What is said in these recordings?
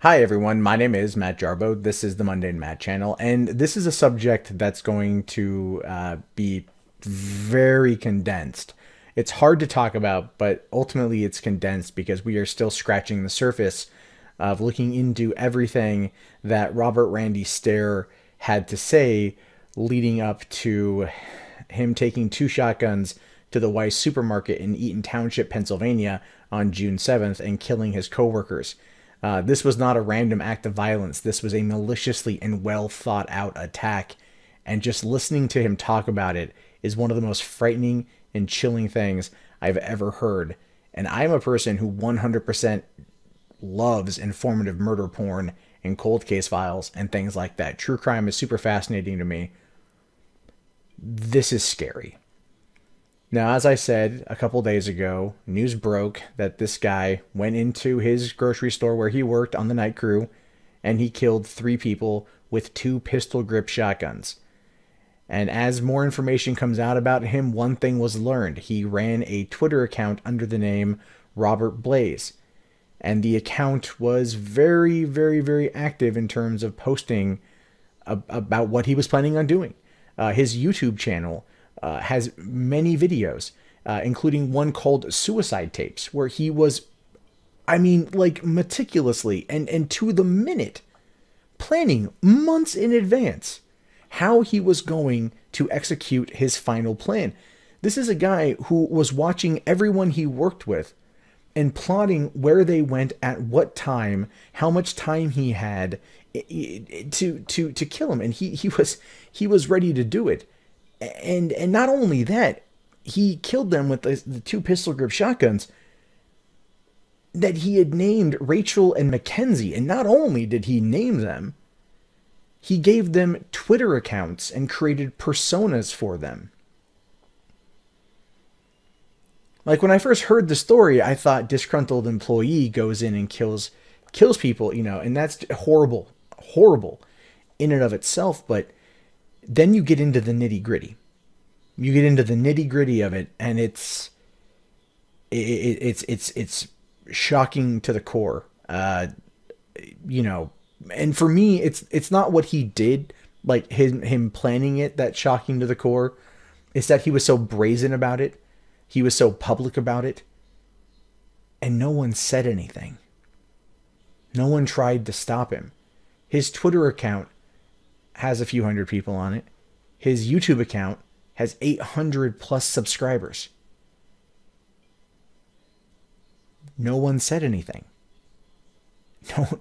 Hi everyone, my name is Matt Jarbo. This is the Mundane Matt channel, and this is a subject that's going to be very condensed. It's hard to talk about, but ultimately it's condensed because we are still scratching the surface of looking into everything that Robert Randy Stair had to say leading up to him taking two shotguns to the Weiss supermarket in Eaton Township, Pennsylvania on June 7th and killing his coworkers. This was not a random act of violence. This was a maliciously and well thought out attack. And just listening to him talk about it is one of the most frightening and chilling things I've ever heard. And I'm a person who 100% loves informative murder porn and cold case files and things like that. True crime is super fascinating to me. This is scary. Now, as I said a couple days ago, news broke that this guy went into his grocery store where he worked on the night crew and he killed 3 people with 2 pistol grip shotguns. And as more information comes out about him, one thing was learned. He ran a Twitter account under the name Robert Blaze. And the account was very, very, very active in terms of posting about what he was planning on doing. His YouTube channel has many videos, including one called Suicide Tapes, where he was, like meticulously and to the minute planning months in advance how he was going to execute his final plan. This is a guy who was watching everyone he worked with and plotting where they went at what time, how much time he had to kill him, and he was ready to do it. And not only that, he killed them with the 2 pistol grip shotguns that he had named Rachel and Mackenzie. And not only did he name them, he gave them Twitter accounts and created personas for them. Like when I first heard the story, I thought disgruntled employee goes in and kills people, and that's horrible, horrible in and of itself. But then you get into the nitty gritty. You get into the nitty gritty of it, and it's shocking to the core. And for me, it's not what he did, like him planning it, that's shocking to the core. It's that he was so brazen about it. He was so public about it. And no one said anything. No one tried to stop him. His Twitter account has a few hundred people on it. His YouTube account has 800 plus subscribers. No one said anything.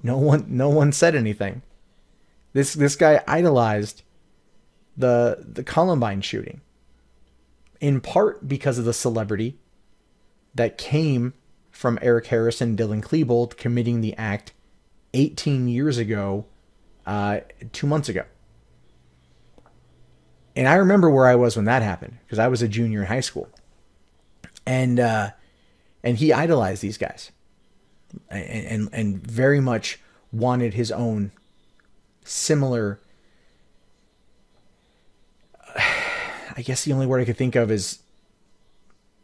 No one said anything. This guy idolized the Columbine shooting, in part because of the celebrity that came from Eric Harris and Dylan Klebold committing the act 18 years ago, 2 months ago. And I remember where I was when that happened, because I was a junior in high school. And he idolized these guys and very much wanted his own similar, I guess the only word I could think of is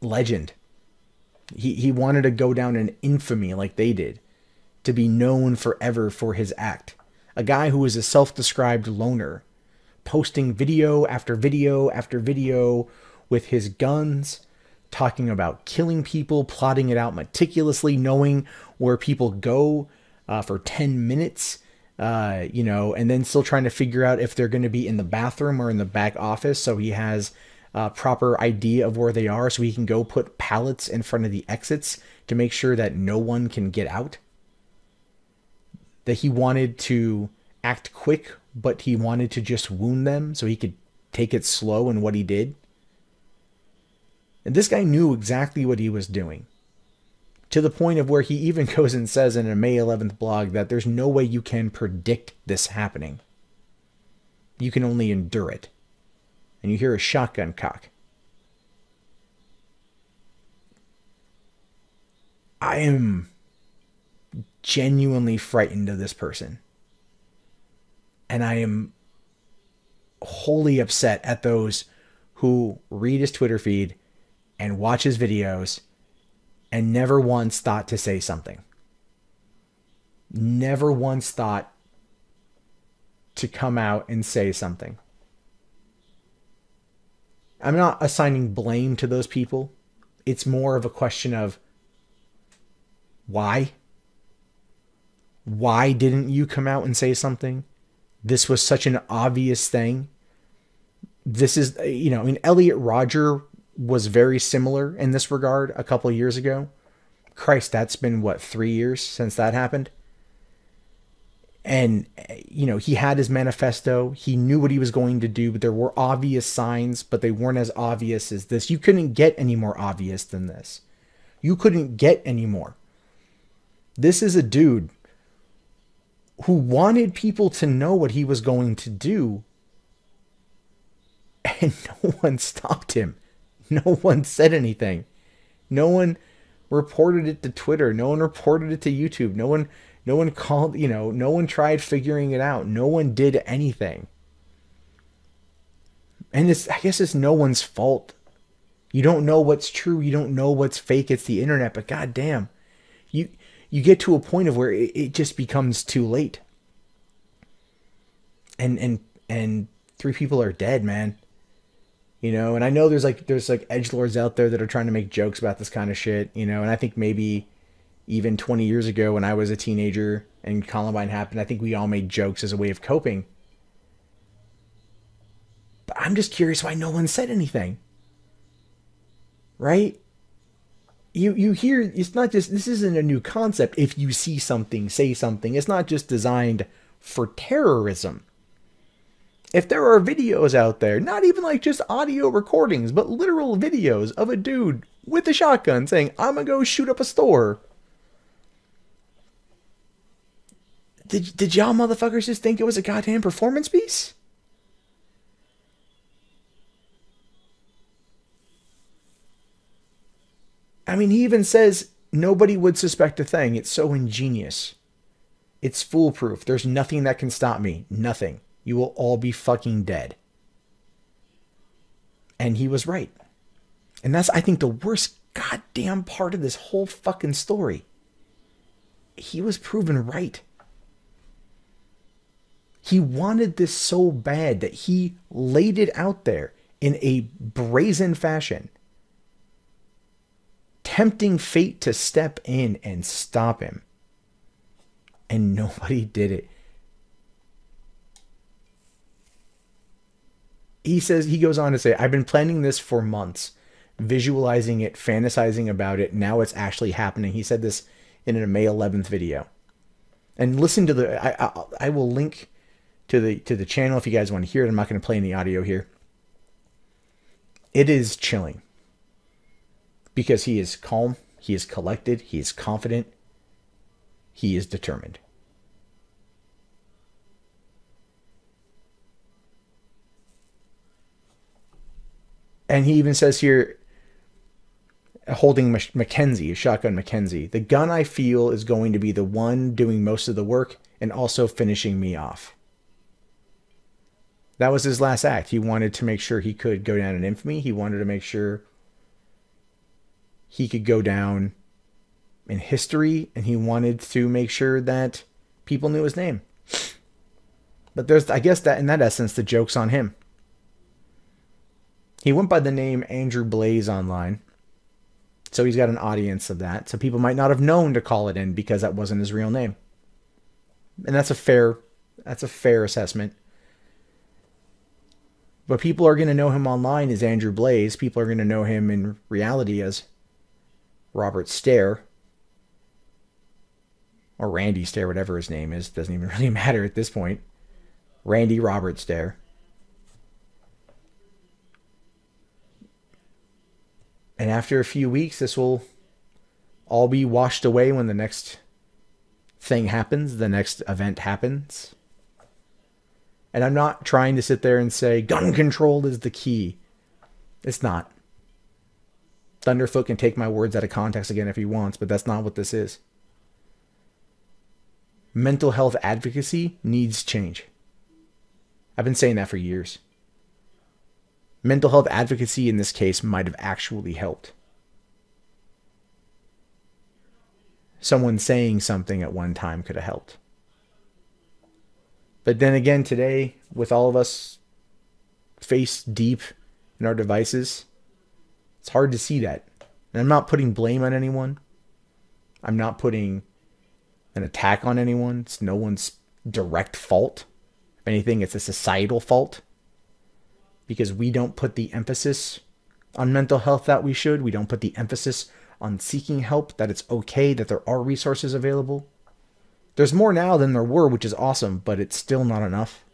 legend. He wanted to go down in infamy like they did, to be known forever for his act. A guy who was a self-described loner, posting video after video after video with his guns, talking about killing people, plotting it out meticulously, knowing where people go for 10 minutes, and then still trying to figure out if they're going to be in the bathroom or in the back office. So he has a proper idea of where they are, so he can go put pallets in front of the exits to make sure that no one can get out. That he wanted to act quick, but he wanted to just wound them so he could take it slow in what he did. And this guy knew exactly what he was doing, to the point of where he even goes and says in a May 11th blog that there's no way you can predict this happening. You can only endure it. And you hear a shotgun cock. I am genuinely frightened of this person. And I am wholly upset at those who read his Twitter feed and watch his videos and never once thought to say something. never once thought to come out and say something. I'm not assigning blame to those people. It's more of a question of why? Why didn't you come out and say something? This was such an obvious thing. This is, you know, I mean, Elliot Rodger was very similar in this regard a couple of years ago. Christ, that's been, what, 3 years since that happened? And, you know, he had his manifesto. He knew what he was going to do, but there were obvious signs, but they weren't as obvious as this. You couldn't get any more obvious than this. You couldn't get any more. This is a dude who wanted people to know what he was going to do, and no one stopped him. No one said anything. No one reported it to Twitter. No one reported it to YouTube. No one called, you know, no one tried figuring it out. No one did anything. And I guess it's no one's fault. You don't know what's true. You don't know what's fake. It's the internet, but goddamn, you get to a point of where it just becomes too late. And 3 people are dead, man. You know, and I know there's like edgelords out there that are trying to make jokes about this kind of shit, you know, and I think maybe even 20 years ago when I was a teenager and Columbine happened, I think we all made jokes as a way of coping. But I'm just curious why no one said anything. Right? You hear, it's not just, this isn't a new concept. If you see something, say something. It's not just designed for terrorism. If there are videos out there, not even like just audio recordings, but literal videos of a dude with a shotgun saying, I'm gonna go shoot up a store. Did y'all motherfuckers just think it was a goddamn performance piece? I mean, he even says nobody would suspect a thing. It's so ingenious. It's foolproof. There's nothing that can stop me. Nothing. You will all be fucking dead. And he was right. And that's, I think, the worst goddamn part of this whole fucking story. He was proven right. He wanted this so bad that he laid it out there in a brazen fashion, tempting fate to step in and stop him. And nobody did it. He goes on to say, I've been planning this for months, visualizing it, fantasizing about it. Now it's actually happening. He said this in a May 11th video. And listen to I will link to the channel if you guys want to hear it. I'm not going to play any audio here. It is chilling. Because he is calm, he is collected, he is confident, he is determined. And he even says here, holding Mackenzie, a shotgun Mackenzie, the gun I feel is going to be the one doing most of the work and also finishing me off. That was his last act. He wanted to make sure he could go down in infamy. He wanted to make sure he could go down in history, and he wanted to make sure that people knew his name. But there's, I guess that in that essence, the joke's on him. He went by the name Andrew Blaze online. So he's got an audience of that. So people might not have known to call it in because that wasn't his real name. And that's a fair assessment. But people are going to know him online as Andrew Blaze. People are going to know him in reality as Robert Stair. Or Randy Stair, whatever his name is. Doesn't even really matter at this point. Randy Robert Stair. And after a few weeks, this will all be washed away when the next thing happens, the next event happens. And I'm not trying to sit there and say gun control is the key. It's not. Thunderfoot can take my words out of context again if he wants, but that's not what this is. Mental health advocacy needs change. I've been saying that for years. Mental health advocacy in this case might have actually helped. someone saying something at one time could have helped. But then again, today, with all of us face deep in our devices, it's hard to see that. And I'm not putting blame on anyone. I'm not putting an attack on anyone. It's no one's direct fault. If anything, it's a societal fault. Because we don't put the emphasis on mental health that we should. We don't put the emphasis on seeking help, that it's okay, that there are resources available. There's more now than there were, which is awesome, but it's still not enough.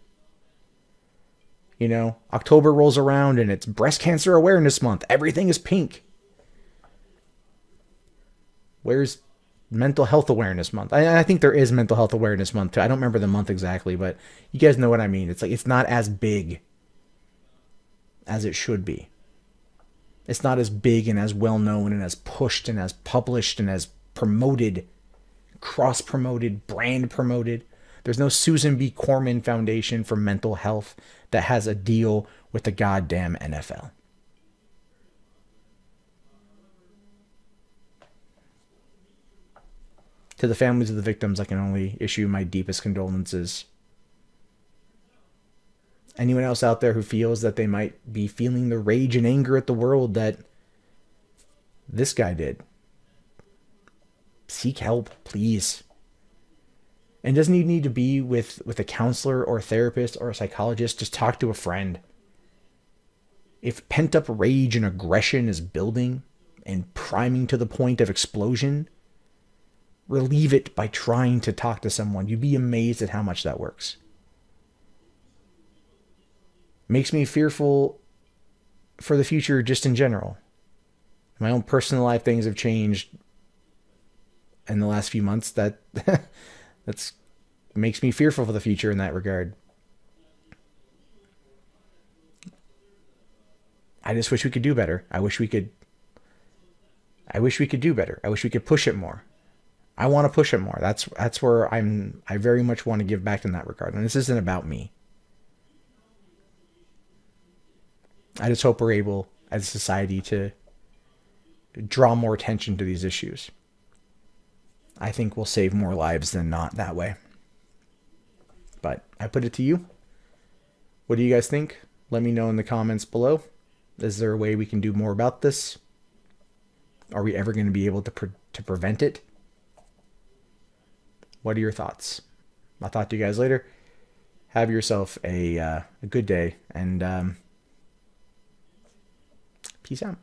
You know, October rolls around and it's Breast Cancer Awareness Month. Everything is pink. Where's Mental Health Awareness Month? I think there is Mental Health Awareness Month too. I don't remember the month exactly, but you guys know what I mean. It's like, it's not as big as it should be. It's not as big and as well known and as pushed and as published and as promoted, cross-promoted, brand promoted. There's no Susan B. Komen Foundation for Mental Health that has a deal with the goddamn NFL. To the families of the victims, I can only issue my deepest condolences. Anyone else out there who feels that they might be feeling the rage and anger at the world that this guy did, seek help, please. And doesn't even need to be with a counselor or a therapist or a psychologist. Just talk to a friend. If pent-up rage and aggression is building and priming to the point of explosion, relieve it by trying to talk to someone. You'd be amazed at how much that works. Makes me fearful for the future just in general. My own personal life, things have changed in the last few months that makes me fearful for the future in that regard. I just wish we could do better. I wish we could do better. I wish we could push it more. I want to push it more. That's where I very much want to give back in that regard. And this isn't about me. I just hope we're able, as a society, to draw more attention to these issues. I think we'll save more lives than not that way. But I put it to you. What do you guys think? Let me know in the comments below. Is there a way we can do more about this? Are we ever going to be able to prevent it? What are your thoughts? I'll talk to you guys later. Have yourself a good day, and peace out.